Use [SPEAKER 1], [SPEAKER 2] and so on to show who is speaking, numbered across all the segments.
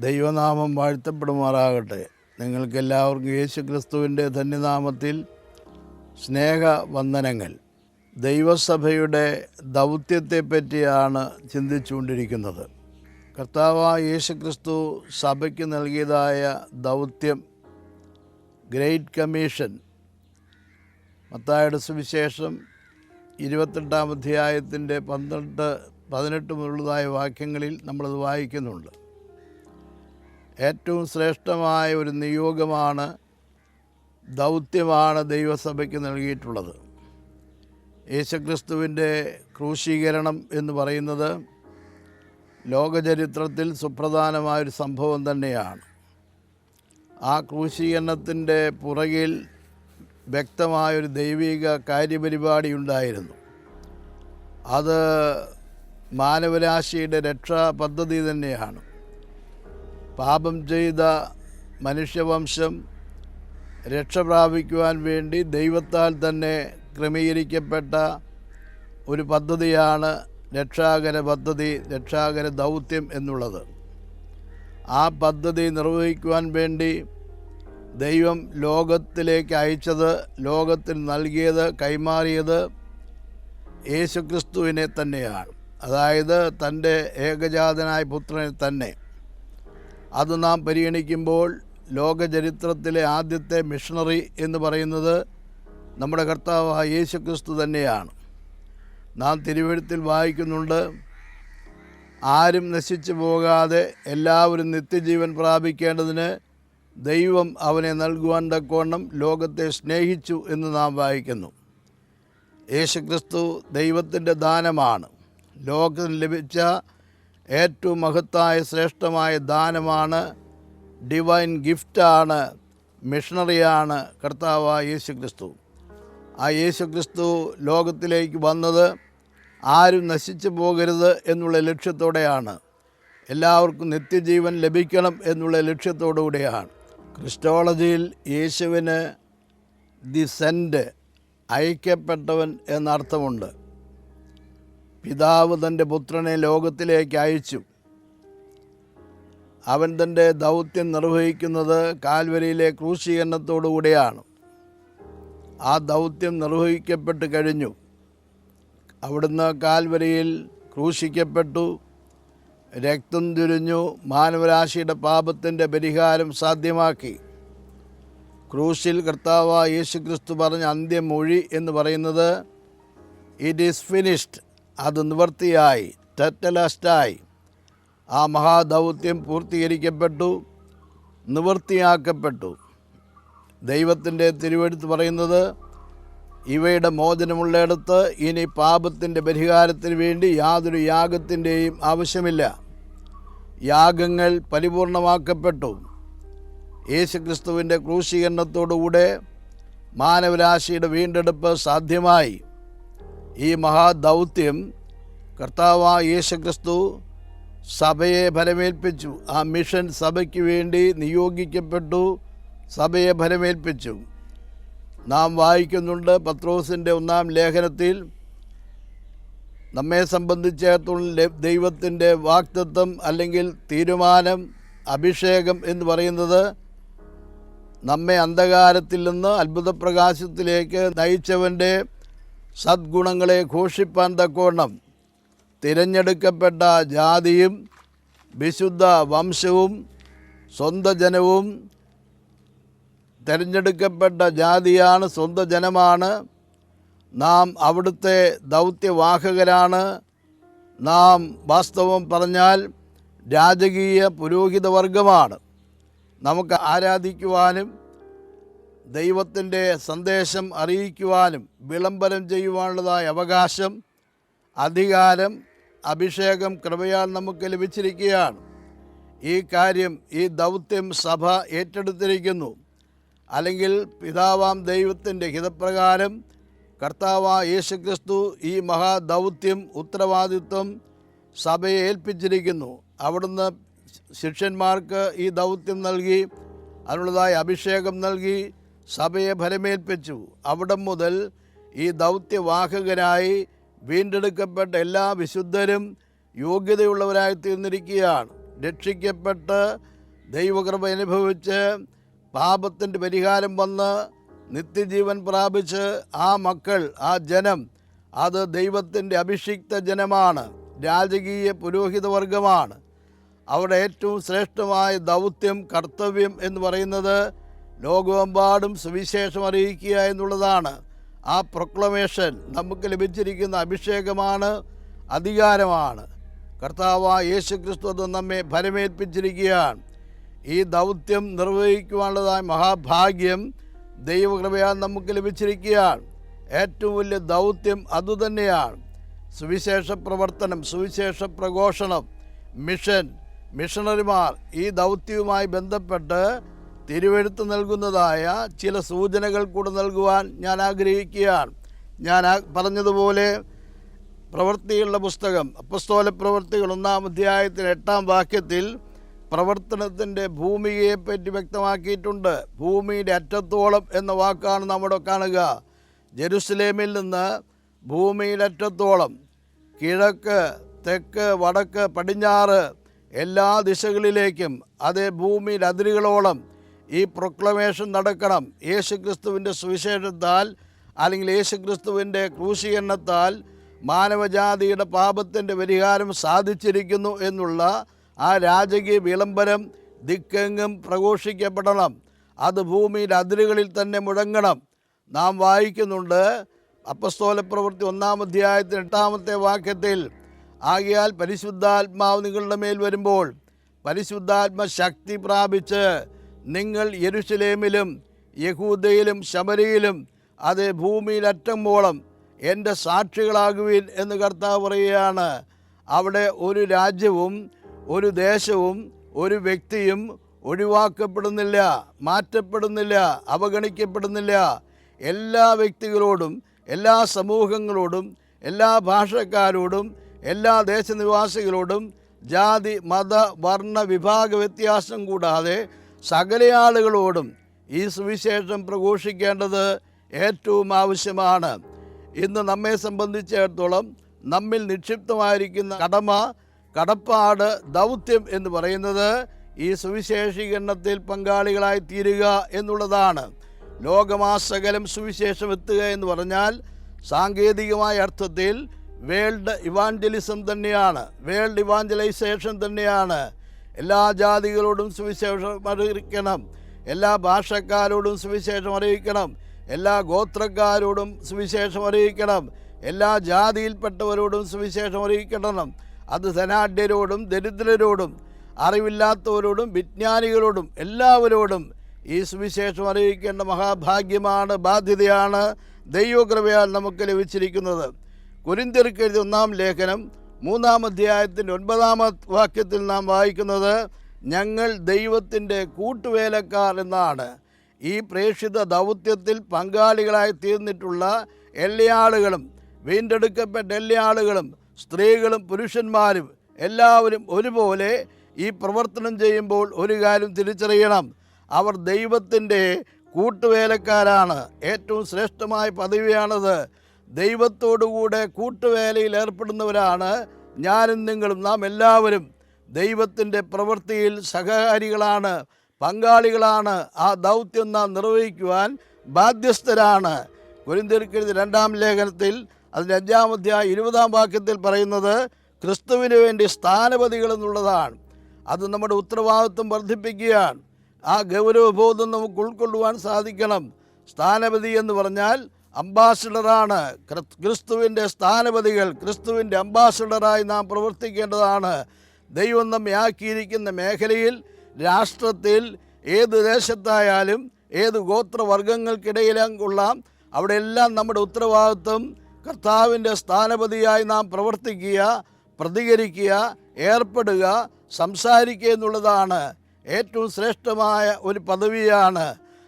[SPEAKER 1] ദൈവനാമം വാഴ്ത്തപ്പെടുമാറാകട്ടെ. നിങ്ങൾക്കെല്ലാവർക്കും യേശു ക്രിസ്തുവിൻ്റെ ധന്യനാമത്തിൽ സ്നേഹവന്ദനങ്ങൾ. ദൈവസഭയുടെ ദൗത്യത്തെപ്പറ്റിയാണ് ചിന്തിച്ചുകൊണ്ടിരിക്കുന്നത്. കർത്താവായ യേശു ക്രിസ്തു സഭയ്ക്ക് നൽകിയതായ ദൗത്യം, ഗ്രേറ്റ് കമ്മീഷൻ, മത്തായിയുടെ സുവിശേഷം 28 അധ്യായത്തിൻ്റെ 12-18 മുതലുള്ളതായ വാക്യങ്ങളിൽ നമ്മളത് വായിക്കുന്നുണ്ട്. ഏറ്റവും ശ്രേഷ്ഠമായ ഒരു നിയോഗമാണ്, ദൗത്യമാണ് ദൈവസഭയ്ക്ക് നൽകിയിട്ടുള്ളത്. യേശുക്രിസ്തുവിൻ്റെ ക്രൂശീകരണം എന്ന് പറയുന്നത് ലോകചരിത്രത്തിൽ സുപ്രധാനമായൊരു സംഭവം തന്നെയാണ്. ആ ക്രൂശീകരണത്തിൻ്റെ പുറകിൽ വ്യക്തമായൊരു ദൈവിക കാര്യപരിപാടി ഉണ്ടായിരുന്നു. അത് മാനവരാശിയുടെ രക്ഷാ പദ്ധതി തന്നെയാണ്. പാപം ചെയ്ത മനുഷ്യവംശം രക്ഷ പ്രാപിക്കുവാൻ വേണ്ടി ദൈവത്താൽ തന്നെ ക്രമീകരിക്കപ്പെട്ട ഒരു പദ്ധതിയാണ് രക്ഷാകര പദ്ധതി, രക്ഷാകര ദൗത്യം എന്നുള്ളത്. ആ പദ്ധതി നിർവഹിക്കുവാൻ വേണ്ടി ദൈവം ലോകത്തിലേക്ക് അയച്ചത്, ലോകത്തിൽ നൽകിയത്, കൈമാറിയത് യേശുക്രിസ്തുവിനെ തന്നെയാണ്. അതായത് തൻ്റെ ഏകജാതനായ പുത്രനെ തന്നെ. അത് നാം പരിഗണിക്കുമ്പോൾ ലോകചരിത്രത്തിലെ ആദ്യത്തെ മിഷണറി എന്ന് പറയുന്നത് നമ്മുടെ കർത്താവായ യേശുക്രിസ്തു തന്നെയാണ്. നാം തിരുവെഴുത്തിൽ വായിക്കുന്നുണ്ട്, ആരും നശിച്ചു പോകാതെ എല്ലാവരും നിത്യജീവൻ പ്രാപിക്കേണ്ടതിന് ദൈവം അവനെ നൽകുവാൻ തക്കവണ്ണം ലോകത്തെ സ്നേഹിച്ചു എന്ന് നാം വായിക്കുന്നു. യേശുക്രിസ്തു ദൈവത്തിൻ്റെ ദാനമാണ്. ലോകത്തിന് ലഭിച്ച ഏറ്റവും മഹത്തായ ശ്രേഷ്ഠമായ ദാനമാണ്, ഡിവൈൻ ഗിഫ്റ്റാണ്, മിഷണറിയാണ് കർത്താവായ യേശുക്രിസ്തു. ആ യേശുക്രിസ്തു ലോകത്തിലേക്ക് വന്നത് ആരും നശിച്ചു പോകരുത് എന്നുള്ള ലക്ഷ്യത്തോടെയാണ്. എല്ലാവർക്കും നിത്യജീവൻ ലഭിക്കണം എന്നുള്ള ലക്ഷ്യത്തോടുകൂടിയാണ്. ക്രിസ്റ്റോളജിയിൽ യേശുവിന് ദി സെൻഡ്, അയക്കപ്പെട്ടവൻ എന്നർത്ഥമുണ്ട്. പിതാവ് തൻ്റെ പുത്രനെ ലോകത്തിലേക്ക് അയച്ചു. അവൻ തൻ്റെ ദൗത്യം നിർവഹിക്കുന്നത് കാൽവരിയിലെ ക്രൂശീകരണത്തോടുകൂടിയാണ്. ആ ദൗത്യം നിർവഹിക്കപ്പെട്ട് കഴിഞ്ഞു. അവിടുന്ന് കാൽവരിയിൽ ക്രൂശിക്കപ്പെട്ടു, രക്തം ചൊരിഞ്ഞു, മാനവരാശിയുടെ പാപത്തിൻ്റെ പരിഹാരം സാധ്യമാക്കി. ക്രൂശിൽ കർത്താവായ യേശുക്രിസ്തു പറഞ്ഞ അന്ത്യമൊഴി എന്ന് പറയുന്നത് ഇറ്റ് ഈസ് ഫിനിഷ്ഡ്, അത് നിവർത്തിയായി, ടെറ്റലസ്റ്റായി. ആ മഹാദൗത്യം പൂർത്തീകരിക്കപ്പെട്ടു, നിവൃത്തിയാക്കപ്പെട്ടു. ദൈവത്തിൻ്റെ തിരുവെഴുത്ത് പറയുന്നത്, ഇവയുടെ മോചനമുള്ളിടത്ത് ഇനി പാപത്തിൻ്റെ പരിഹാരത്തിന് വേണ്ടി യാതൊരു യാഗത്തിൻ്റെയും ആവശ്യമില്ല. യാഗങ്ങൾ പരിപൂർണമാക്കപ്പെട്ടു. യേശുക്രിസ്തുവിൻ്റെ ക്രൂശീകരണത്തോടുകൂടെ മാനവരാശിയുടെ വീണ്ടെടുപ്പ് സാധ്യമായി. ഈ മഹാദൗത്യം കർത്താവായ യേശുക്രിസ്തു സഭയെ ഫലമേൽപ്പിച്ചു. ആ മിഷൻ സഭയ്ക്ക് വേണ്ടി നിയോഗിക്കപ്പെട്ടു, സഭയെ ഫലമേൽപ്പിച്ചു. നാം വായിക്കുന്നുണ്ട് പത്രോസിൻ്റെ 1-ാം ലേഖനത്തിൽ, നമ്മെ സംബന്ധിച്ചിടത്തോളം ദൈവത്തിൻ്റെ വാഗ്ദത്തം അല്ലെങ്കിൽ തീരുമാനം, അഭിഷേകം എന്ന് പറയുന്നത് നമ്മെ അന്ധകാരത്തിൽ നിന്ന് അത്ഭുതപ്രകാശത്തിലേക്ക് നയിച്ചവൻ്റെ സദ്ഗുണങ്ങളെ ഘോഷിപ്പാൻ തക്കവണ്ണം തിരഞ്ഞെടുക്കപ്പെട്ട ജാതിയും വിശുദ്ധ വംശവും സ്വന്തം ജനവും. തിരഞ്ഞെടുക്കപ്പെട്ട ജാതിയാണ്, സ്വന്തം ജനമാണ്. നാം അവിടുത്തെ ദൗത്യവാഹകരാണ്. നാം വാസ്തവം പറഞ്ഞാൽ രാജകീയ പുരോഹിതവർഗമാണ്. നമുക്ക് ആരാധിക്കുവാനും ദൈവത്തിൻ്റെ സന്ദേശം അറിയിക്കുവാനും വിളംബരം ചെയ്യുവാനുള്ളതായ അവകാശം, അധികാരം, അഭിഷേകം കൃപയാൽ നമുക്ക് ലഭിച്ചിരിക്കുകയാണ്. ഈ കാര്യം, ഈ ദൗത്യം സഭ ഏറ്റെടുത്തിരിക്കുന്നു. അല്ലെങ്കിൽ പിതാവാം ദൈവത്തിൻ്റെ ഹിതപ്രകാരം കർത്താവായ യേശുക്രിസ്തു ഈ മഹാദൗത്യം, ഉത്തരവാദിത്വം സഭയെ ഏൽപ്പിച്ചിരിക്കുന്നു. അവിടുന്ന് ശിഷ്യന്മാർക്ക് ഈ ദൗത്യം നൽകി, അതിനുള്ളതായ അഭിഷേകം നൽകി, സഭയെ ഫലമേൽപ്പിച്ചു. അവിടം മുതൽ ഈ ദൗത്യവാഹകരായി വീണ്ടെടുക്കപ്പെട്ട എല്ലാ വിശുദ്ധരും യോഗ്യതയുള്ളവരായി തീർന്നിരിക്കുകയാണ്. രക്ഷിക്കപ്പെട്ട് ദൈവകൃപ അനുഭവിച്ച് പാപത്തിൻ്റെ പരിഹാരം വന്ന് നിത്യജീവൻ പ്രാപിച്ച് ആ മക്കൾ, ആ ജനം, അത് ദൈവത്തിൻ്റെ അഭിഷിക്ത ജനമാണ്, രാജകീയ പുരോഹിതവർഗമാണ്. അവിടെ ഏറ്റവും ശ്രേഷ്ഠമായ ദൗത്യം, കർത്തവ്യം എന്ന് പറയുന്നത് ലോകമെമ്പാടും സുവിശേഷം അറിയിക്കുക എന്നുള്ളതാണ്. ആ പ്രൊക്ലമേഷൻ നമുക്ക് ലഭിച്ചിരിക്കുന്ന അഭിഷേകമാണ്, അധികാരമാണ്. കർത്താവായ യേശുക്രിസ്തു അത് നമ്മെ ഫലമേൽപ്പിച്ചിരിക്കുകയാണ്. ഈ ദൗത്യം നിർവഹിക്കുവാനുള്ളതായ മഹാഭാഗ്യം ദൈവകൃപയാൽ നമുക്ക് ലഭിച്ചിരിക്കുകയാണ്. ഏറ്റവും വലിയ ദൗത്യം അതുതന്നെയാണ്. സുവിശേഷ പ്രവർത്തനം, സുവിശേഷ പ്രഘോഷണം, മിഷണറിമാർ ഈ ദൗത്യവുമായി ബന്ധപ്പെട്ട് തിരുവെഴുത്ത് നൽകുന്നതായ ചില സൂചനകൾ കൂടെ നൽകുവാൻ ഞാൻ ആഗ്രഹിക്കുകയാണ്. ഞാൻ പറഞ്ഞതുപോലെ പ്രവൃത്തികളുടെ പുസ്തകം, അപ്പസ്തോല പ്രവൃത്തികൾ 1-ാം അധ്യായത്തിൽ 8-ാം വാക്യത്തിൽ പ്രവർത്തനത്തിൻ്റെ ഭൂമികയെപ്പറ്റി വ്യക്തമാക്കിയിട്ടുണ്ട്. ഭൂമിയുടെ അറ്റത്തോളം എന്ന വാക്കാണ് നമ്മുടെ കാണുക. ജെറുസലേമിൽ നിന്ന് ഭൂമിയുടെ അറ്റത്തോളം, കിഴക്ക്, തെക്ക്, വടക്ക്, പടിഞ്ഞാറ് എല്ലാ ദിശകളിലേക്കും, അതേ ഭൂമിയുടെ അതിരുകളോളം ഈ പ്രൊക്ലമേഷൻ നടക്കണം. യേശുക്രിസ്തുവിൻ്റെ സുവിശേഷത്താൽ, അല്ലെങ്കിൽ യേശുക്രിസ്തുവിൻ്റെ ക്രൂശീകരണത്താൽ മാനവജാതിയുടെ പാപത്തിൻ്റെ പരിഹാരം സാധിച്ചിരിക്കുന്നു എന്നുള്ള ആ രാജകീയ വിളംബരം ദിക്കെങ്ങും പ്രഘോഷിക്കപ്പെടണം. അത് ഭൂമിയുടെ അതിരുകളിൽ തന്നെ മുഴങ്ങണം. നാം വായിക്കുന്നുണ്ട് അപ്പസ്തോല പ്രവൃത്തി 1-ാം അധ്യായത്തിൽ 8-ാമത്തെ വാക്യത്തിൽ, ആകയാൽ പരിശുദ്ധാത്മാവ് നിങ്ങളുടെ മേൽ വരുമ്പോൾ പരിശുദ്ധാത്മ ശക്തി പ്രാപിച്ച് നിങ്ങൾ യെരുശലേമിലും യഹൂദയിലും ശമരിയിലും അതേ ഭൂമിയിലറ്റമ്പോളം എൻ്റെ സാക്ഷികളാകുവിൻ എന്ന് കർത്താവ് പറയുകയാണ്. അവിടെ ഒരു രാജ്യവും ഒരു ദേശവും ഒരു വ്യക്തിയും ഒഴിവാക്കപ്പെടുന്നില്ല, മാറ്റപ്പെടുന്നില്ല, അവഗണിക്കപ്പെടുന്നില്ല. എല്ലാ വ്യക്തികളോടും, എല്ലാ സമൂഹങ്ങളോടും, എല്ലാ ഭാഷക്കാരോടും, എല്ലാ ദേശനിവാസികളോടും, ജാതി, മത, വർണ്ണ, വിഭാഗ വ്യത്യാസം കൂടാതെ സകല ആളുകളോടും ഈ സുവിശേഷം പ്രഘോഷിക്കേണ്ടത് ഏറ്റവും ആവശ്യമാണ്. ഇന്ന് നമ്മെ സംബന്ധിച്ചിടത്തോളം നമ്മിൽ നിക്ഷിപ്തമായിരിക്കുന്ന കടപ്പാട്, ദൗത്യം എന്ന് പറയുന്നത് ഈ സുവിശേഷീകരണത്തിൽ പങ്കാളികളായി തീരുക എന്നുള്ളതാണ്. ലോകമാസകലം സുവിശേഷം എത്തുക എന്ന് പറഞ്ഞാൽ സാങ്കേതികമായ അർത്ഥത്തിൽ വേൾഡ് ഇവാഞ്ചലിസം തന്നെയാണ്, വേൾഡ് ഇവാഞ്ചലൈസേഷൻ തന്നെയാണ്. എല്ലാ ജാതികളോടും സുവിശേഷം അറിയിക്കണം, എല്ലാ ഭാഷക്കാരോടും സുവിശേഷം അറിയിക്കണം, എല്ലാ ഗോത്രക്കാരോടും സുവിശേഷം അറിയിക്കണം, എല്ലാ ജാതിയിൽപ്പെട്ടവരോടും സുവിശേഷം അറിയിക്കണം. അത് ധനാഢ്യരോടും ദരിദ്രരോടും അറിവില്ലാത്തവരോടും വിജ്ഞാനികളോടും എല്ലാവരോടും ഈ സുവിശേഷം അറിയിക്കേണ്ട മഹാഭാഗ്യമാണ്, ബാധ്യതയാണ് ദൈവകൃപയാൽ നമുക്ക് ലഭിച്ചിരിക്കുന്നത്. കൊരിന്ത്യർക്ക് എഴുതിയ 1-ാം ലേഖനം 3-ാം അധ്യായത്തിൻ്റെ 9-ാം വാക്യത്തിൽ നാം വായിക്കുന്നത്, ഞങ്ങൾ ദൈവത്തിൻ്റെ കൂട്ടുവേലക്കാർ എന്നാണ്. ഈ പ്രേക്ഷിത ദൗത്യത്തിൽ പങ്കാളികളായി തീർന്നിട്ടുള്ള എല്ലാ ആളുകളും, വീണ്ടെടുക്കപ്പെട്ട എല്ലാ ആളുകളും, സ്ത്രീകളും പുരുഷന്മാരും എല്ലാവരും ഒരുപോലെ ഈ പ്രവർത്തനം ചെയ്യുമ്പോൾ ഒരു കാര്യം തിരിച്ചറിയണം, അവർ ദൈവത്തിൻ്റെ കൂട്ടുവേലക്കാരാണ്. ഏറ്റവും ശ്രേഷ്ഠമായ പദവിയാണത്. ദൈവത്തോടുകൂടെ കൂട്ടുവേലയിൽ ഏർപ്പെടുന്നവരാണ് ഞാനും നിങ്ങളും. നാം എല്ലാവരും ദൈവത്തിൻ്റെ പ്രവൃത്തിയിൽ സഹകാരികളാണ്, പങ്കാളികളാണ്. ആ ദൗത്യം നാം നിർവഹിക്കുവാൻ ബാധ്യസ്ഥരാണ്. കൊരിന്ത്യർക്ക് എഴുതിയ 2-ാം ലേഖനത്തിൽ അതിൻ്റെ 5-ാം അധ്യായം 20-ാം വാക്യത്തിൽ പറയുന്നത് ക്രിസ്തുവിന് വേണ്ടി സ്ഥാനപതികൾ എന്നുള്ളതാണ്. അത് നമ്മുടെ ഉത്തരവാദിത്വം വർദ്ധിപ്പിക്കുകയാണ്. ആ ഗൗരവബോധം നമുക്ക് ഉൾക്കൊള്ളുവാൻ സാധിക്കണം. സ്ഥാനപതി എന്ന് പറഞ്ഞാൽ അംബാസിഡറാണ്. ക്രിസ്തുവിൻ്റെ സ്ഥാനപതികൾ, ക്രിസ്തുവിൻ്റെ അംബാസിഡറായി നാം പ്രവർത്തിക്കേണ്ടതാണ്. ദൈവം നമ്മെ ആക്കിയിരിക്കുന്ന മേഖലയിൽ, രാഷ്ട്രത്തിൽ, ഏത് ദേശത്തായാലും ഏത് ഗോത്രവർഗങ്ങൾക്കിടയിലും കൊള്ളാം, അവിടെയെല്ലാം നമ്മുടെ ഉത്തരവാദിത്വം കർത്താവിൻ്റെ സ്ഥാനപതിയായി നാം പ്രവർത്തിക്കുക, പ്രതികരിക്കുക, ഏർപ്പെടുക, സംസാരിക്കുക എന്നുള്ളതാണ്. ഏറ്റവും ശ്രേഷ്ഠമായ ഒരു പദവിയാണ്.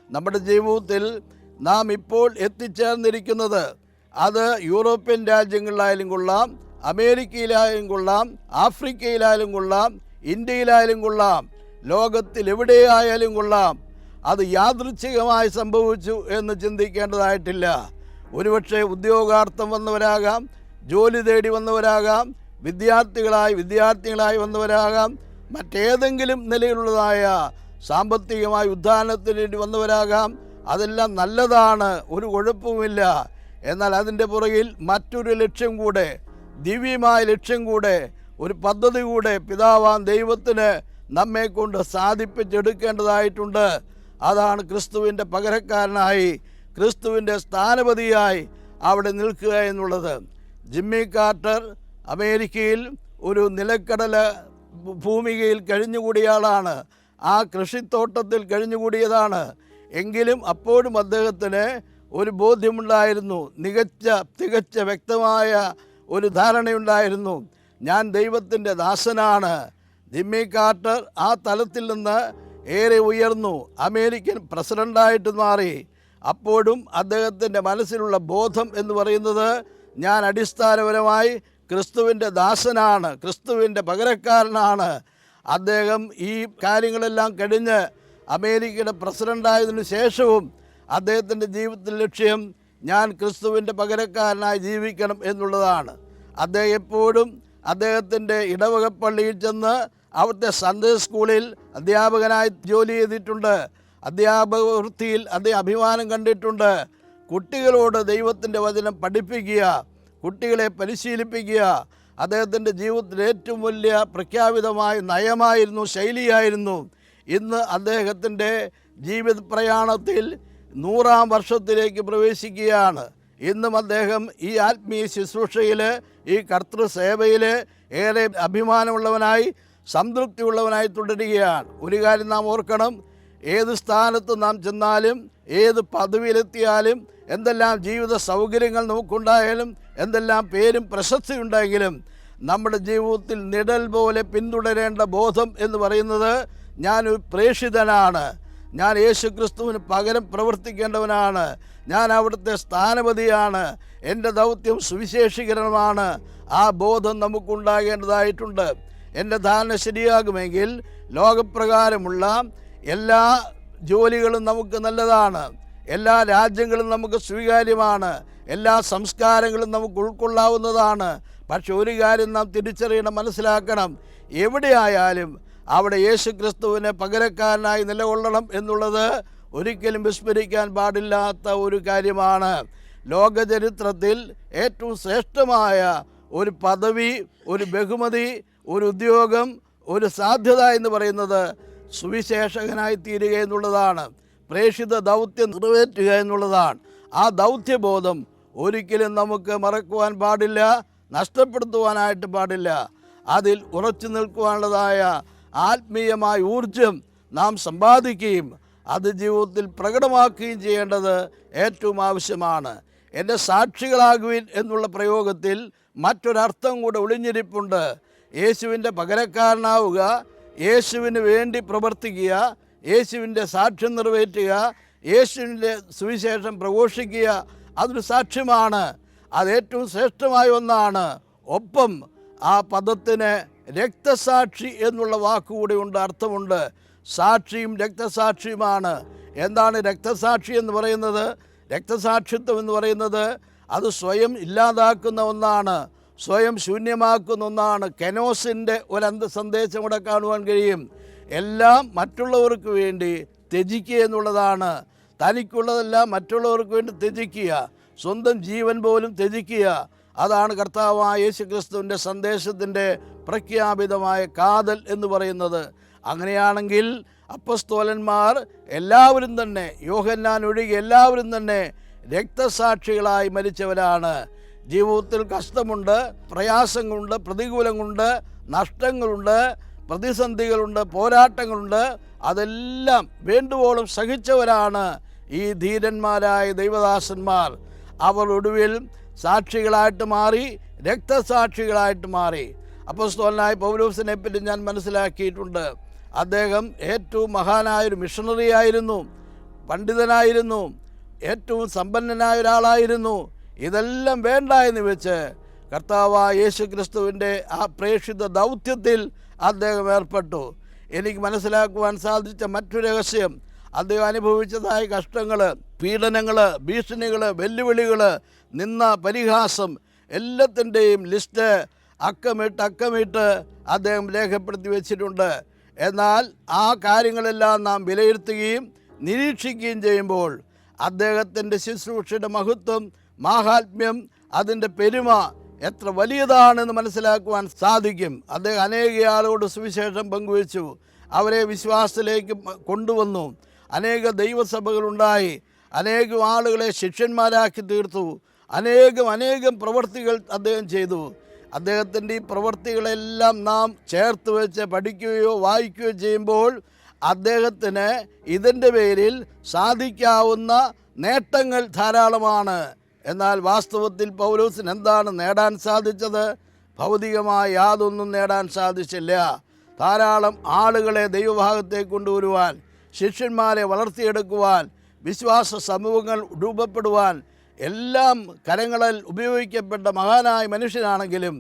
[SPEAKER 1] നമ്മുടെ ജീവിതത്തിൽ നാം ഇപ്പോൾ എത്തിച്ചേർന്നിരിക്കുന്നത് അത് യൂറോപ്യൻ രാജ്യങ്ങളിലായാലും കൊള്ളാം, അമേരിക്കയിലായാലും കൊള്ളാം, ആഫ്രിക്കയിലായാലും കൊള്ളാം, ഇന്ത്യയിലായാലും കൊള്ളാം, ലോകത്തിൽ എവിടെയായാലും കൊള്ളാം. അത് യാദൃച്ഛികമായി സംഭവിച്ചു എന്ന് ചിന്തിക്കേണ്ടതായിട്ടില്ല. ഒരുപക്ഷെ ഉദ്യോഗാർത്ഥം വന്നവരാകാം, ജോലി തേടി വന്നവരാകാം, വിദ്യാർത്ഥികളായി വന്നവരാകാം, മറ്റേതെങ്കിലും നിലയിലുള്ളതായ സാമ്പത്തികമായ ഉദ്ധാനത്തിന് വേണ്ടി വന്നവരാകാം. അതെല്ലാം നല്ലതാണ്, ഒരു കുഴപ്പവുമില്ല. എന്നാൽ അതിൻ്റെ പുറകിൽ മറ്റൊരു ലക്ഷ്യം കൂടെ, ദിവ്യമായ ലക്ഷ്യം കൂടെ, ഒരു പദ്ധതി കൂടെ പിതാവാൻ ദൈവത്തിന് നമ്മെ കൊണ്ട് സാധിപ്പിച്ചെടുക്കേണ്ടതായിട്ടുണ്ട്. അതാണ് ക്രിസ്തുവിൻ്റെ പകരക്കാരനായി, ക്രിസ്തുവിൻ്റെ സ്ഥാനപതിയായി അവിടെ നിൽക്കുക എന്നുള്ളത്. ജിമ്മി കാർട്ടർ അമേരിക്കയിൽ ഒരു നിലക്കടല ഭൂമികയിൽ കഴിഞ്ഞുകൂടിയ ആളാണ്. ആ കൃഷിത്തോട്ടത്തിൽ കഴിഞ്ഞുകൂടിയതാണ്. എങ്കിലും അപ്പോഴും അദ്ദേഹത്തിന് ഒരു ബോധ്യമുണ്ടായിരുന്നു, തികച്ച വ്യക്തമായ ഒരു ധാരണയുണ്ടായിരുന്നു. ഞാൻ ദൈവത്തിൻ്റെ ദാസനാണ്. ജിമ്മി കാർട്ടർ ആ തലത്തിൽ നിന്ന് ഏറെ ഉയർന്നു അമേരിക്കൻ പ്രസിഡൻ്റായിട്ട് മാറി. അപ്പോഴും അദ്ദേഹത്തിൻ്റെ മനസ്സിലുള്ള ബോധം എന്ന് പറയുന്നത്, ഞാൻ അടിസ്ഥാനപരമായി ക്രിസ്തുവിൻ്റെ ദാസനാണ്, ക്രിസ്തുവിൻ്റെ പകരക്കാരനാണ്. അദ്ദേഹം ഈ കാര്യങ്ങളെല്ലാം കഴിഞ്ഞ് അമേരിക്കയുടെ പ്രസിഡൻ്റായതിനു ശേഷവും അദ്ദേഹത്തിൻ്റെ ജീവിതത്തിൻ്റെ ലക്ഷ്യം ഞാൻ ക്രിസ്തുവിൻ്റെ പകരക്കാരനായി ജീവിക്കണം എന്നുള്ളതാണ്. അദ്ദേഹം എപ്പോഴും അദ്ദേഹത്തിൻ്റെ ഇടവക പള്ളിയിൽ ചെന്ന് അവിടുത്തെ സൺഡേ സ്കൂളിൽ അധ്യാപകനായി ജോലി ചെയ്തിട്ടുണ്ട്. അധ്യാപക വൃത്തിയിൽ അദ്ദേഹം അഭിമാനം കണ്ടിട്ടുണ്ട്. കുട്ടികളോട് ദൈവത്തിൻ്റെ വചനം പഠിപ്പിക്കുക, കുട്ടികളെ പരിശീലിപ്പിക്കുക അദ്ദേഹത്തിൻ്റെ ജീവിതത്തിലെ ഏറ്റവും വലിയ പ്രഖ്യാപിതമായ നയമായിരുന്നു, ശൈലിയായിരുന്നു. ഇന്ന് അദ്ദേഹത്തിൻ്റെ ജീവിത പ്രയാണത്തിൽ 100-ാം വർഷത്തിലേക്ക് പ്രവേശിക്കുകയാണ്. ഇന്നും അദ്ദേഹം ഈ ആത്മീയ ശുശ്രൂഷയിൽ, ഈ കർത്തൃസേവയിൽ ഏറെ അഭിമാനമുള്ളവനായി, സംതൃപ്തിയുള്ളവനായി തുടരുകയാണ്. ഒരു കാര്യം നാം ഓർക്കണം, ഏത് സ്ഥാനത്ത് നാം ചെന്നാലും, ഏത് പദവിയിലെത്തിയാലും, എന്തെല്ലാം ജീവിത സൗകര്യങ്ങൾ നമുക്കുണ്ടായാലും, എന്തെല്ലാം പേരും പ്രശസ്തിയുണ്ടെങ്കിലും, നമ്മുടെ ജീവിതത്തിൽ നിഴൽ പോലെ പിന്തുടരേണ്ട ബോധം എന്ന് പറയുന്നത്, ഞാനൊരു പ്രേക്ഷിതനാണ്, ഞാൻ യേശു ക്രിസ്തുവിന് പകരം പ്രവർത്തിക്കേണ്ടവനാണ്, ഞാൻ അവിടുത്തെ സ്ഥാനപതിയാണ്, എൻ്റെ ദൗത്യം സുവിശേഷീകരണമാണ്. ആ ബോധം നമുക്കുണ്ടാകേണ്ടതായിട്ടുണ്ട്. എൻ്റെ ധാരണ ശരിയാകുമെങ്കിൽ ലോകപ്രകാരമുള്ള എല്ലാ ജോലികളും നമുക്ക് നല്ലതാണ്, എല്ലാ രാജ്യങ്ങളും നമുക്ക് സ്വീകാര്യമാണ്, എല്ലാ സംസ്കാരങ്ങളും നമുക്ക് ഉൾക്കൊള്ളാവുന്നതാണ്. പക്ഷെ ഒരു കാര്യം നാം തിരിച്ചറിയണം, മനസ്സിലാക്കണം, എവിടെയായാലും അവിടെ യേശു ക്രിസ്തുവിനെ പകരക്കാരനായി നിലകൊള്ളണം എന്നുള്ളത് ഒരിക്കലും വിസ്മരിക്കാൻ പാടില്ലാത്ത ഒരു കാര്യമാണ്. ലോകചരിത്രത്തിൽ ഏറ്റവും ശ്രേഷ്ഠമായ ഒരു പദവി, ഒരു ബഹുമതി, ഒരു ഉദ്യോഗം, ഒരു സാധ്യത എന്ന് പറയുന്നത് സുവിശേഷകനായി തീരുക എന്നുള്ളതാണ്. പ്രേക്ഷിത ദൗത്യം നിറവേറ്റുക എന്നുള്ളതാണ്. ആ ദൗത്യബോധം ഒരിക്കലും നമുക്ക് മറക്കുവാൻ പാടില്ല, നഷ്ടപ്പെടുത്തുവാനായിട്ട് പാടില്ല. അതിൽ ഉറച്ചു നിൽക്കുവാനുള്ളതായ ആത്മീയമായ ഊർജം നാം സമ്പാദിക്കുകയും അത് ജീവിതത്തിൽ പ്രകടമാക്കുകയും ചെയ്യേണ്ടത് ഏറ്റവും ആവശ്യമാണ്. എൻ്റെ സാക്ഷികളാകുവിൻ എന്നുള്ള പ്രയോഗത്തിൽ മറ്റൊരർത്ഥം കൂടെ ഒളിഞ്ഞിരിപ്പുണ്ട്. യേശുവിൻ്റെ പകരക്കാരനാവുക, യേശുവിന് വേണ്ടി പ്രവർത്തിക്കുക, യേശുവിൻ്റെ സാക്ഷ്യം നിറവേറ്റുക, യേശുവിൻ്റെ സുവിശേഷം പ്രഘോഷിക്കുക, അതൊരു സാക്ഷ്യമാണ്. അത് ഏറ്റവും ശ്രേഷ്ഠമായ ഒന്നാണ്. ഒപ്പം ആ പദത്തിന് രക്തസാക്ഷി എന്നുള്ള വാക്കുകൂടി ഉണ്ട്, അർത്ഥമുണ്ട്. സാക്ഷിയും രക്തസാക്ഷിയുമാണ്. എന്താണ് രക്തസാക്ഷി എന്ന് പറയുന്നത്? രക്തസാക്ഷിത്വം എന്ന് പറയുന്നത് അത് സ്വയം ഇല്ലാതാക്കുന്ന ഒന്നാണ്, സ്വയം ശൂന്യമാക്കുന്ന ഒന്നാണ്. കെനോസിൻ്റെ ഒരു സന്ദേശം കൂടെ കാണുവാൻ കഴിയും. എല്ലാം മറ്റുള്ളവർക്ക് വേണ്ടി ത്യജിക്കുക എന്നുള്ളതാണ്. തനിക്കുള്ളതെല്ലാം മറ്റുള്ളവർക്ക് വേണ്ടി ത്യജിക്കുക, സ്വന്തം ജീവൻ പോലും ത്യജിക്കുക. അതാണ് കർത്താവായ യേശു ക്രിസ്തുവിൻ്റെ സന്ദേശത്തിൻ്റെ പ്രഖ്യാപിതമായ കാതൽ എന്ന് പറയുന്നത്. അങ്ങനെയാണെങ്കിൽ അപ്പസ്തോലന്മാർ എല്ലാവരും തന്നെ, യോഹന്നാൻ ഒഴികെ എല്ലാവരും തന്നെ രക്തസാക്ഷികളായി മരിച്ചവരാണ്. ജീവിതത്തിൽ കഷ്ടമുണ്ട്, പ്രയാസങ്ങളുണ്ട്, പ്രതികൂലങ്ങളുണ്ട്, നഷ്ടങ്ങളുണ്ട്, പ്രതിസന്ധികളുണ്ട്, പോരാട്ടങ്ങളുണ്ട്. അതെല്ലാം വേണ്ടുവോളം സഹിച്ചവരാണ് ഈ ധീരന്മാരായ ദൈവദാസന്മാർ. അവർ ഒടുവിൽ സാക്ഷികളായിട്ട് മാറി, രക്തസാക്ഷികളായിട്ട് മാറി. അപ്പോസ്തലനായ പൗലോസിനെ പറ്റി ഞാൻ മനസ്സിലാക്കിയിട്ടുണ്ട്. അദ്ദേഹം ഏറ്റവും മഹാനായൊരു മിഷണറി ആയിരുന്നു, പണ്ഡിതനായിരുന്നു, ഏറ്റവും സമ്പന്നനായ ഒരാളായിരുന്നു. ഇതെല്ലാം വേണ്ട എന്ന് വെച്ച് കർത്താവായ യേശു ക്രിസ്തുവിൻ്റെ ആ പ്രേക്ഷിത ദൗത്യത്തിൽ അദ്ദേഹം ഏർപ്പെട്ടു. എനിക്ക് മനസ്സിലാക്കുവാൻ സാധിച്ച മറ്റൊരു രഹസ്യം, അദ്ദേഹം അനുഭവിച്ചതായ കഷ്ടങ്ങൾ, പീഡനങ്ങൾ, ഭീഷണികൾ, വെല്ലുവിളികൾ, നിന്ന, പരിഹാസം, എല്ലാത്തിൻ്റെയും ലിസ്റ്റ് അക്കമിട്ട് അദ്ദേഹം രേഖപ്പെടുത്തി വച്ചിട്ടുണ്ട്. എന്നാൽ ആ കാര്യങ്ങളെല്ലാം നാം വിലയിരുത്തുകയും നിരീക്ഷിക്കുകയും ചെയ്യുമ്പോൾ അദ്ദേഹത്തിൻ്റെ ശുശ്രൂഷയുടെ മഹത്വം, മാഹാത്മ്യം, അതിൻ്റെ പെരുമ എത്ര വലിയതാണെന്ന് മനസ്സിലാക്കുവാൻ സാധിക്കും. അദ്ദേഹം അനേക ആളോട് സുവിശേഷം പങ്കുവച്ചു, അവരെ വിശ്വാസത്തിലേക്ക് കൊണ്ടുവന്നു. അനേക ദൈവസഭകളുണ്ടായി, അനേകം ആളുകളെ ശിഷ്യന്മാരാക്കി തീർത്തു. അനേകം പ്രവൃത്തികൾ അദ്ദേഹം ചെയ്തു. അദ്ദേഹത്തിൻ്റെ ഈ പ്രവൃത്തികളെല്ലാം നാം ചേർത്ത് വെച്ച് പഠിക്കുകയോ വായിക്കുകയോ ചെയ്യുമ്പോൾ അദ്ദേഹത്തിന് ഇതിൻ്റെ പേരിൽ സാധിക്കാവുന്ന നേട്ടങ്ങൾ ധാരാളമാണ്. എന്നാൽ വാസ്തവത്തിൽ പൗലോസിന് എന്താണ് നേടാൻ സാധിച്ചത്? ഭൗതികമായി യാതൊന്നും നേടാൻ സാധിച്ചില്ല. ധാരാളം ആളുകളെ ദൈവഭാഗത്തേക്ക് കൊണ്ടുവരുവാൻ, ശിഷ്യന്മാരെ വളർത്തിയെടുക്കുവാൻ, വിശ്വാസ സമൂഹങ്ങൾ രൂപപ്പെടുവാൻ എല്ലാം കരങ്ങളിൽ ഉപയോഗിക്കപ്പെട്ട മഹാനായ മനുഷ്യനാണെങ്കിലും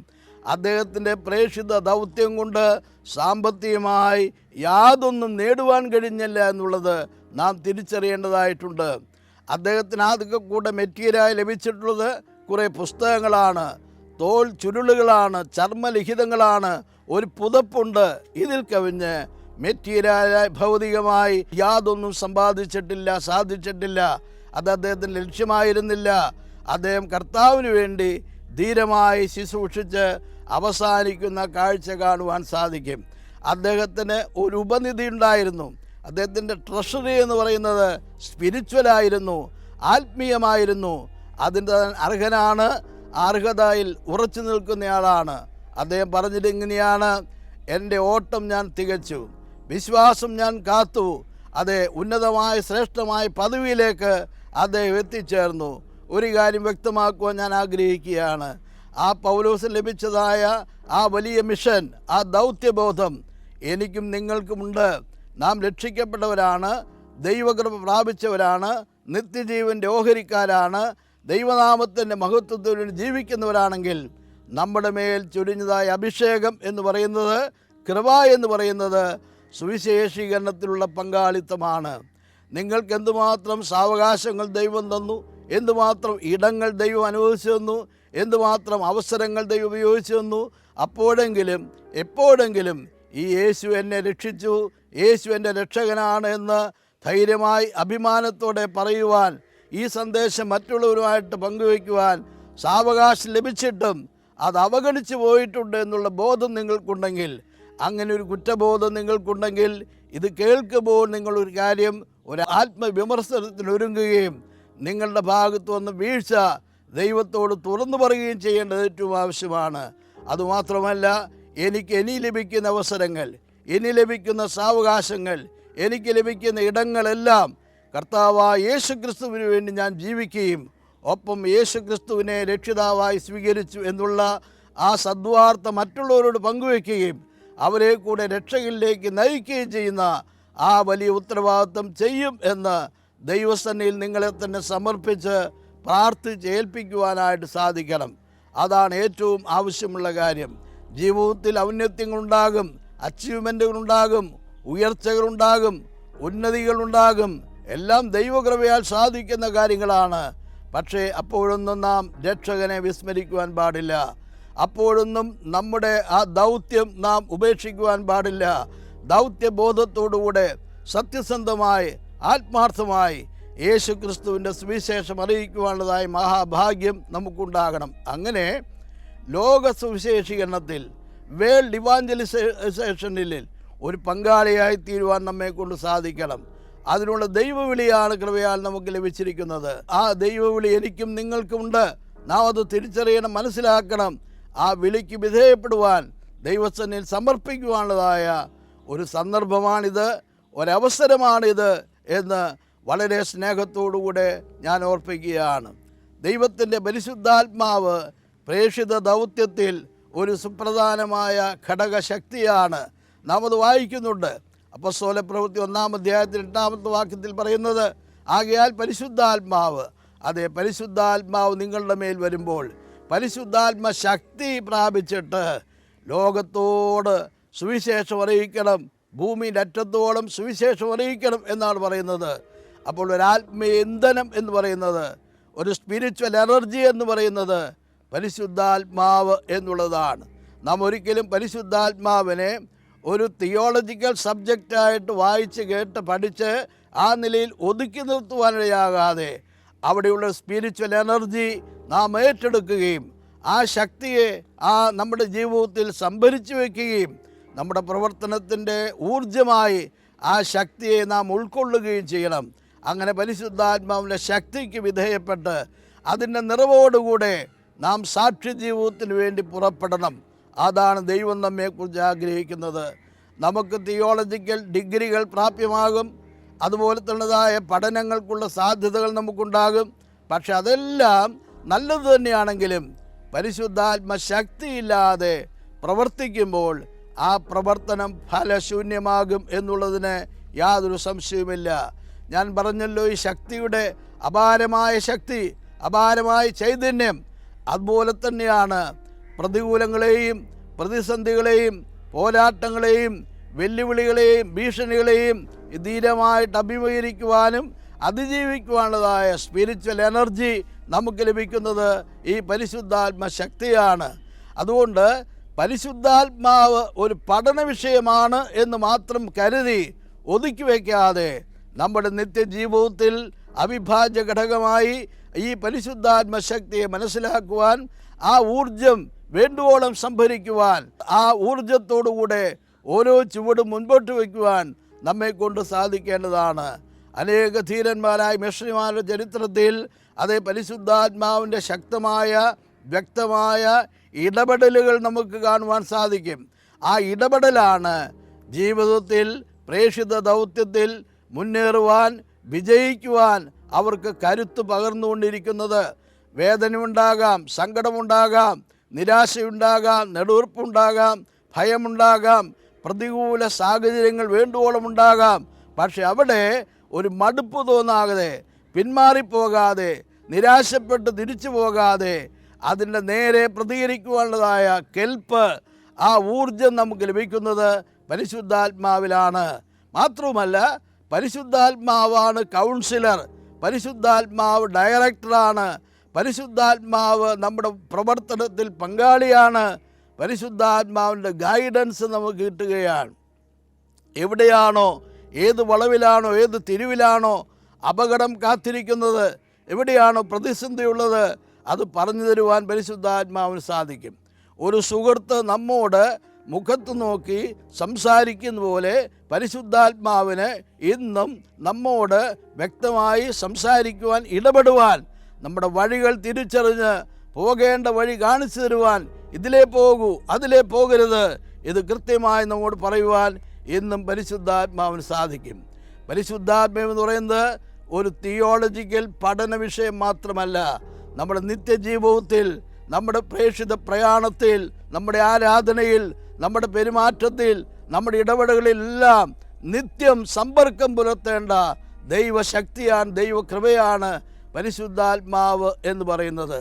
[SPEAKER 1] അദ്ദേഹത്തിൻ്റെ പ്രേക്ഷിത ദൗത്യം കൊണ്ട് സാമ്പത്തികമായി യാതൊന്നും നേടുവാൻ കഴിഞ്ഞില്ല എന്നുള്ളത് നാം തിരിച്ചറിയേണ്ടതായിട്ടുണ്ട്. അദ്ദേഹത്തിന് ആദ്യമൊക്കെ കൂടെ മെറ്റീരിയലായി ലഭിച്ചിട്ടുള്ളത് കുറേ പുസ്തകങ്ങളാണ്, തോൽ ചുരുളുകളാണ്, ചർമ്മലിഖിതങ്ങളാണ്, ഒരു പുതപ്പുണ്ട്. ഇതിൽ കവിഞ്ഞ് മെറ്റീരിയലായി ഭൗതികമായി യാതൊന്നും സാധിച്ചിട്ടില്ല. അത് അദ്ദേഹത്തിൻ്റെ ലക്ഷ്യമായിരുന്നില്ല. അദ്ദേഹം കർത്താവിന് വേണ്ടി ധീരമായി ശുശ്രൂഷിച്ച് അവസാനിക്കുന്ന കാഴ്ച കാണുവാൻ സാധിക്കും. അദ്ദേഹത്തിന് ഒരു ഉപനിധി ഉണ്ടായിരുന്നു. അദ്ദേഹത്തിൻ്റെ ട്രഷറി എന്ന് പറയുന്നത് സ്പിരിച്വലായിരുന്നു, ആത്മീയമായിരുന്നു. അതിൻ്റെ അർഹനാണ്, അർഹതയിൽ ഉറച്ചു നിൽക്കുന്നയാളാണ്. അദ്ദേഹം പറഞ്ഞത് ഇങ്ങനെയാണ്: എൻ്റെ ഓട്ടം ഞാൻ തികച്ചു, വിശ്വാസം ഞാൻ കാത്തു. അതെ, ഉന്നതമായ ശ്രേഷ്ഠമായ പദവിയിലേക്ക് അദ്ദേഹം എത്തിച്ചേർന്നു. ഒരു കാര്യം വ്യക്തമാക്കുവാൻ ഞാൻ ആഗ്രഹിക്കുകയാണ്. ആ പൗലോസിന് ലഭിച്ചതായ ആ വലിയ മിഷൻ, ആ ദൗത്യബോധം എനിക്കും നിങ്ങൾക്കുമുണ്ട്. നാം രക്ഷിക്കപ്പെട്ടവരാണ്, ദൈവകൃപ പ്രാപിച്ചവരാണ്, നിത്യജീവൻ്റെ ഓഹരിക്കാരാണ്, ദൈവനാമത്തിൻ്റെ മഹത്വത്തിന് വേണ്ടി ജീവിക്കുന്നവരാണെങ്കിൽ നമ്മുടെ മേൽ ചൊരിഞ്ഞതായ അഭിഷേകം എന്ന് പറയുന്നത്, കൃപ എന്ന് പറയുന്നത് സുവിശേഷീകരണത്തിലുള്ള പങ്കാളിത്തമാണ്. നിങ്ങൾക്ക് എന്തുമാത്രം സാവകാശങ്ങൾ ദൈവം തന്നു, എന്തുമാത്രം ഇടങ്ങൾ ദൈവം അനുവദിച്ചു തന്നു, എന്തുമാത്രം അവസരങ്ങൾ ദൈവം ഉപയോഗിച്ചു തന്നു, അപ്പോഴെങ്കിലും എപ്പോഴെങ്കിലും ഈ യേശു എന്നെ രക്ഷിച്ചു, യേശു എൻ്റെ രക്ഷകനാണ് എന്ന് ധൈര്യമായി അഭിമാനത്തോടെ പറയുവാൻ, ഈ സന്ദേശം മറ്റുള്ളവരുമായിട്ട് പങ്കുവയ്ക്കുവാൻ സാവകാശം ലഭിച്ചിട്ടും അത് അവഗണിച്ചു പോയിട്ടുണ്ട് എന്നുള്ള ബോധം നിങ്ങൾക്കുണ്ടെങ്കിൽ, അങ്ങനെ ഒരു കുറ്റബോധം നിങ്ങൾക്കുണ്ടെങ്കിൽ, ഇത് കേൾക്കുമ്പോൾ നിങ്ങളൊരു കാര്യം, ഒരു ആത്മവിമർശനത്തിന് ഒരുങ്ങുകയും നിങ്ങളുടെ ഭാഗത്ത് വന്ന് വീഴ്ച ദൈവത്തോട് തുറന്നു പറയുകയും ചെയ്യേണ്ടത് ഏറ്റവും ആവശ്യമാണ്. അതുമാത്രമല്ല, എനിക്ക് ഇനി ലഭിക്കുന്ന അവസരങ്ങൾ, ഇനി ലഭിക്കുന്ന സാവകാശങ്ങൾ, എനിക്ക് ലഭിക്കുന്ന ഇടങ്ങളെല്ലാം കർത്താവായ യേശുക്രിസ്തുവിന് വേണ്ടി ഞാൻ ജീവിക്കുകയും ഒപ്പം യേശുക്രിസ്തുവിനെ രക്ഷിതാവായി സ്വീകരിച്ചു എന്നുള്ള ആ സദ്വാർത്ത മറ്റുള്ളവരോട് പങ്കുവയ്ക്കുകയും അവരെ കൂടെ രക്ഷകളിലേക്ക് നയിക്കുകയും ചെയ്യുന്ന ആ വലിയ ഉത്തരവാദിത്വം ചെയ്യും എന്ന് ദൈവസന്നിധിയിൽ നിങ്ങളെ തന്നെ സമർപ്പിച്ച് പ്രാർത്ഥിച്ച് ഏൽപ്പിക്കുവാനായിട്ട് സാധിക്കണം. അതാണ് ഏറ്റവും ആവശ്യമുള്ള കാര്യം. ജീവിതത്തിൽ ഔന്നത്യങ്ങളുണ്ടാകും, അച്ചീവ്മെൻറ്റുകളുണ്ടാകും, ഉയർച്ചകളുണ്ടാകും, ഉന്നതികളുണ്ടാകും. എല്ലാം ദൈവകൃപയാൽ സാധിക്കുന്ന കാര്യങ്ങളാണ്. പക്ഷേ അപ്പോഴൊന്നും നാം രക്ഷകനെ വിസ്മരിക്കുവാൻ പാടില്ല. അപ്പോഴൊന്നും നമ്മുടെ ആ ദൗത്യം നാം ഉപേക്ഷിക്കുവാൻ പാടില്ല. ദൗത്യബോധത്തോടുകൂടെ സത്യസന്ധമായി ആത്മാർത്ഥമായി യേശുക്രിസ്തുവിൻ്റെ സുവിശേഷം അറിയിക്കുവാനുള്ളതായ മഹാഭാഗ്യം നമുക്കുണ്ടാകണം. അങ്ങനെ ലോക സുവിശേഷീകരണത്തിൽ, വേൾഡ് ഇവാഞ്ചലൈസേഷനിൽ ഒരു പങ്കാളിയായി തീരുവാൻ നമ്മെക്കൊണ്ട് സാധിക്കണം. അതിനുള്ള ദൈവവിളിയാണ് കൃപയാൽ നമുക്ക് ലഭിച്ചിരിക്കുന്നത്. ആ ദൈവവിളി എനിക്കും നിങ്ങൾക്കുമുണ്ട്. നാം അത് തിരിച്ചറിയണം, മനസ്സിലാക്കണം. ആ വിളിക്ക് വിധേയപ്പെടുവാൻ ദൈവസന്നിധിയിൽ സമർപ്പിക്കുവാനുള്ളതായ ഒരു സന്ദർഭമാണിത്, ഒരവസരമാണിത് എന്ന് വളരെ സ്നേഹത്തോടുകൂടെ ഞാൻ ഓർപ്പിക്കുകയാണ്. ദൈവത്തിൻ്റെ പരിശുദ്ധാത്മാവ് പ്രേക്ഷിത ദൗത്യത്തിൽ ഒരു സുപ്രധാനമായ ഘടകശക്തിയാണ്. നാം അത് വായിക്കുന്നുണ്ട്. അപ്പോസ്തലപ്രവൃത്തി 1-ാം അധ്യായത്തിൽ 8-ാമത്തെ വാക്യത്തിൽ പറയുന്നത്, ആകയാൽ പരിശുദ്ധാത്മാവ്, അതെ, പരിശുദ്ധാത്മാവ് നിങ്ങളുടെ മേൽ വരുമ്പോൾ പരിശുദ്ധാത്മ ശക്തി പ്രാപിച്ചിട്ട് ലോകത്തോട് സുവിശേഷം അറിയിക്കണം, ഭൂമിയുടെ അറ്റത്തോളം സുവിശേഷം അറിയിക്കണം എന്നാണ് പറയുന്നത്. അപ്പോൾ ഒരു ആത്മീയ ഇന്ധനം എന്ന് പറയുന്നത്, ഒരു സ്പിരിച്വൽ എനർജി എന്ന് പറയുന്നത് പരിശുദ്ധാത്മാവ് എന്നുള്ളതാണ്. നാം ഒരിക്കലും പരിശുദ്ധാത്മാവിനെ ഒരു തിയോളജിക്കൽ സബ്ജക്റ്റായിട്ട് വായിച്ച് കേട്ട് പഠിച്ച് ആ നിലയിൽ ഒതുക്കി നിർത്തുവാനിടയാകാതെ അവിടെയുള്ള സ്പിരിച്വൽ എനർജി നാം ഏറ്റെടുക്കുകയും ആ ശക്തിയെ നമ്മുടെ ജീവിതത്തിൽ സംഭരിച്ചു വയ്ക്കുകയും നമ്മുടെ പ്രവർത്തനത്തിൻ്റെ ഊർജമായി ആ ശക്തിയെ നാം ഉൾക്കൊള്ളുകയും ചെയ്യണം. അങ്ങനെ പരിശുദ്ധാത്മാവിൻ്റെ ശക്തിക്ക് വിധേയപ്പെട്ട് അതിൻ്റെ നിറവോടുകൂടെ നാം സാക്ഷി ജീവിതത്തിന് വേണ്ടി പുറപ്പെടണം. അതാണ് ദൈവം നമ്മെക്കുറിച്ച് ആഗ്രഹിക്കുന്നത്. നമുക്ക് തിയോളജിക്കൽ ഡിഗ്രികൾ പ്രാപ്യമാകും, അതുപോലെ തന്നെതായ പഠനങ്ങൾക്കുള്ള സാധ്യതകൾ നമുക്കുണ്ടാകും. പക്ഷെ അതെല്ലാം നല്ലത് തന്നെയാണെങ്കിലും പരിശുദ്ധാത്മ ശക്തിയില്ലാതെ പ്രവർത്തിക്കുമ്പോൾ ആ പ്രവർത്തനം ഫലശൂന്യമാകും എന്നുള്ളതിന് യാതൊരു സംശയവുമില്ല. ഞാൻ പറഞ്ഞല്ലോ, ഈ ശക്തിയുടെ അപാരമായ ശക്തി, അപാരമായ ചൈതന്യം അതുപോലെ തന്നെയാണ് പ്രതികൂലങ്ങളെയും പ്രതിസന്ധികളെയും പോരാട്ടങ്ങളെയും വെല്ലുവിളികളെയും ഭീഷണികളെയും ധീരമായിട്ട് അഭിമുഖീകരിക്കുവാനും അതിജീവിക്കുവാനുള്ളതായ സ്പിരിച്വൽ എനർജി നമുക്ക് ലഭിക്കുന്നത് ഈ പരിശുദ്ധാത്മ ശക്തിയാണ്. അതുകൊണ്ട് പരിശുദ്ധാത്മാവ് ഒരു പഠന വിഷയമാണ് എന്ന് മാത്രം കരുതി ഒതുക്കി വയ്ക്കാതെ നമ്മുടെ നിത്യജീവിതത്തിൽ അവിഭാജ്യ ഘടകമായി ഈ പരിശുദ്ധാത്മ ശക്തിയെ മനസ്സിലാക്കുവാൻ, ആ ഊർജം വേണ്ടുവോളം സംഭരിക്കുവാൻ, ആ ഊർജത്തോടുകൂടെ ഓരോ ചുവടും മുൻപോട്ട് വയ്ക്കുവാൻ നമ്മെക്കൊണ്ട് സാധിക്കേണ്ടതാണ്. അനേക ധീരന്മാരായ മിഷണറിമാരുടെ ചരിത്രത്തിൽ അതേ പരിശുദ്ധാത്മാവിൻ്റെ ശക്തമായ വ്യക്തമായ ഇടപെടലുകൾ നമുക്ക് കാണുവാൻ സാധിക്കും. ആ ഇടപെടലാണ് ജീവിതത്തിൽ പ്രേക്ഷിത ദൗത്യത്തിൽ മുന്നേറുവാൻ, വിജയിക്കുവാൻ അവർക്ക് കരുത്ത് പകർന്നുകൊണ്ടിരിക്കുന്നത്. വേദനയുണ്ടാകാം, സങ്കടമുണ്ടാകാം, നിരാശയുണ്ടാകാം, നെടുവീർപ്പുണ്ടാകാം, ഭയമുണ്ടാകാം, പ്രതികൂല സാഹചര്യങ്ങൾ വേണ്ടുവോളം ഉണ്ടാകാം. പക്ഷെ അവിടെ ഒരു മടുപ്പ് തോന്നാതെ, പിന്മാറിപ്പോകാതെ, നിരാശപ്പെട്ട് തിരിച്ചു പോകാതെ അതിൻ്റെ നേരെ പ്രതികരിക്കുവാനുള്ളതായ കെൽപ്പ്, ആ ഊർജം നമുക്ക് ലഭിക്കുന്നത് പരിശുദ്ധാത്മാവിലാണ്. മാത്രവുമല്ല, പരിശുദ്ധാത്മാവാണ് കൗൺസിലർ, പരിശുദ്ധാത്മാവ് ഡയറക്ടറാണ്, പരിശുദ്ധാത്മാവ് നമ്മുടെ പ്രവർത്തനത്തിൽ പങ്കാളിയാണ്, പരിശുദ്ധാത്മാവിൻ്റെ ഗൈഡൻസ് നമുക്ക് കിട്ടുകയാണ്. എവിടെയാണോ, ഏത് വളവിലാണോ, ഏത് തിരിവിലാണോ അപകടം കാത്തിരിക്കുന്നത്, എവിടെയാണോ പ്രതിസന്ധിയുള്ളത്, അത് പറഞ്ഞു തരുവാൻ പരിശുദ്ധാത്മാവിന് സാധിക്കും. ഒരു സുഹൃത്ത് നമ്മോട് മുഖത്ത് നോക്കി സംസാരിക്കുന്ന പോലെ പരിശുദ്ധാത്മാവിന് ഇന്നും നമ്മോട് വ്യക്തമായി സംസാരിക്കുവാൻ, ഇടപെടുവാൻ, നമ്മുടെ വഴികൾ തിരിച്ചറിഞ്ഞ് പോകേണ്ട വഴി കാണിച്ചു തരുവാൻ, ഇതിലേ പോകൂ, അതിലേ പോകരുത്, ഇത് കൃത്യമായി നമ്മോട് പറയുവാൻ ഇന്നും പരിശുദ്ധാത്മാവിന് സാധിക്കും. പരിശുദ്ധാത്മാവ് എന്ന് പറയുന്നത് ഒരു തിയോളജിക്കൽ പഠന വിഷയം മാത്രമല്ല. നമ്മുടെ നിത്യജീവിതത്തിൽ, നമ്മുടെ പ്രേക്ഷിത പ്രയാണത്തിൽ, നമ്മുടെ ആരാധനയിൽ, നമ്മുടെ പെരുമാറ്റത്തിൽ, നമ്മുടെ ഇടപെടലുകളിലെല്ലാം നിത്യം സമ്പർക്കം പുലർത്തേണ്ട ദൈവശക്തിയാണ്, ദൈവകൃപയാണ് പരിശുദ്ധാത്മാവ് എന്ന് പറയുന്നത്.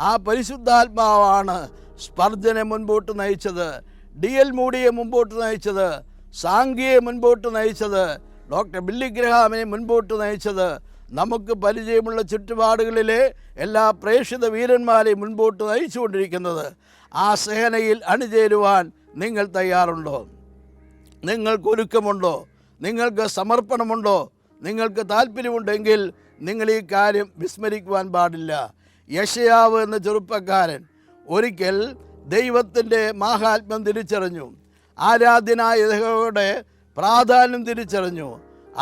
[SPEAKER 1] ആ പരിശുദ്ധാത്മാവാണ് സ്പർജനെ മുൻപോട്ട് നയിച്ചത്, D.L. മൂഡിയെ മുൻപോട്ട് നയിച്ചത്, സാങ്കിയെ മുൻപോട്ട് നയിച്ചത്, ഡോക്ടർ ബില്ലി ഗ്രഹാമിനെ മുൻപോട്ട് നയിച്ചത്, നമുക്ക് പരിചയമുള്ള ചുറ്റുപാടുകളിലെ എല്ലാ പ്രേക്ഷിത വീരന്മാരെയും മുൻപോട്ട് നയിച്ചുകൊണ്ടിരിക്കുന്നത്. ആ സേനയിൽ അണിചേരുവാൻ നിങ്ങൾ തയ്യാറുണ്ടോ? നിങ്ങൾക്ക് ഒരുക്കമുണ്ടോ? നിങ്ങൾക്ക് സമർപ്പണമുണ്ടോ? നിങ്ങൾക്ക് താല്പര്യമുണ്ടെങ്കിൽ നിങ്ങൾ ഈ കാര്യം വിസ്മരിക്കുവാൻ പാടില്ല. യെശയ്യാവ് എന്ന ചെറുപ്പക്കാരൻ ഒരിക്കൽ ദൈവത്തിൻ്റെ മാഹാത്മ്യം തിരിച്ചറിഞ്ഞു, ആരാധ്യനായ യഹോവയുടെ പ്രാധാന്യം തിരിച്ചറിഞ്ഞു.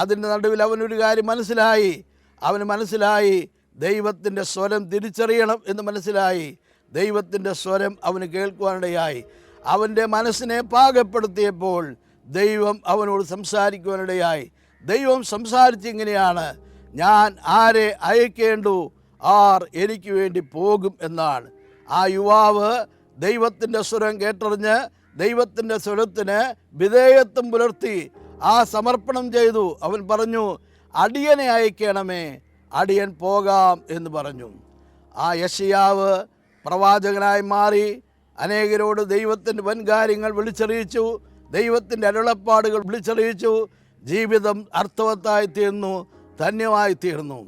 [SPEAKER 1] അതിൻ്റെ നടുവിൽ അവനൊരു കാര്യം മനസ്സിലായി. അവന് മനസ്സിലായി ദൈവത്തിൻ്റെ സ്വരം തിരിച്ചറിയണം എന്ന് മനസ്സിലായി. ദൈവത്തിൻ്റെ സ്വരം അവന് കേൾക്കുവാനിടയായി. അവൻ്റെ മനസ്സിനെ പാകപ്പെടുത്തിയപ്പോൾ ദൈവം അവനോട് സംസാരിക്കുവാനിടയായി. ദൈവം സംസാരിച്ചിങ്ങനെയാണ്, ഞാൻ ആരെ അയക്കേണ്ടു, ആർ എനിക്ക് വേണ്ടി പോകും എന്നാണ്. ആ യുവാവ് ദൈവത്തിൻ്റെ സ്വരം കേട്ടറിഞ്ഞ് ദൈവത്തിൻ്റെ സ്വരത്തിന് വിധേയത്വം പുലർത്തി, ആ സമർപ്പണം ചെയ്തു. അവൻ പറഞ്ഞു, അടിയനെ അയക്കണമേ, അടിയൻ പോകാം എന്ന് പറഞ്ഞു. ആ യെശയ്യാവ് പ്രവാചകനായി മാറി അനേകരോട് ദൈവത്തിൻ്റെ വൻകാര്യങ്ങൾ വിളിച്ചറിയിച്ചു, ദൈവത്തിൻ്റെ അരുളപ്പാടുകൾ വിളിച്ചറിയിച്ചു. ജീവിതം അർത്ഥവത്തായി തീർന്നു, ധന്യമായി തീർന്നു.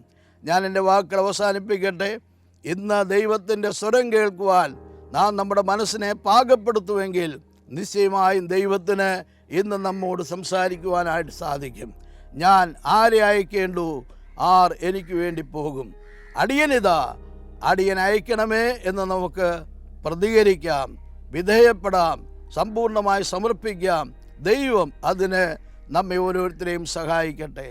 [SPEAKER 1] ഞാൻ എൻ്റെ വാക്കുകൾ അവസാനിപ്പിക്കട്ടെ. ഇന്ന് ദൈവത്തിൻ്റെ സ്വരം കേൾക്കുവാൻ നാം നമ്മുടെ മനസ്സിനെ പാകപ്പെടുത്തുമെങ്കിൽ നിശ്ചയമായും ദൈവത്തിന് ഇന്ന് നമ്മോട് സംസാരിക്കുവാനായിട്ട് സാധിക്കും. ഞാൻ ആരെ അയക്കേണ്ടു, ആർ എനിക്ക് വേണ്ടി പോകും, അടിയനിതാ, അടിയൻ അയക്കണമേ എന്ന് നമുക്ക് പ്രതികരിക്കാം, വിധേയപ്പെടാം, സമ്പൂർണ്ണമായി സമർപ്പിക്കാം. ദൈവം അതിന് നമ്മെ ഓരോരുത്തരെയും സഹായിക്കട്ടെ.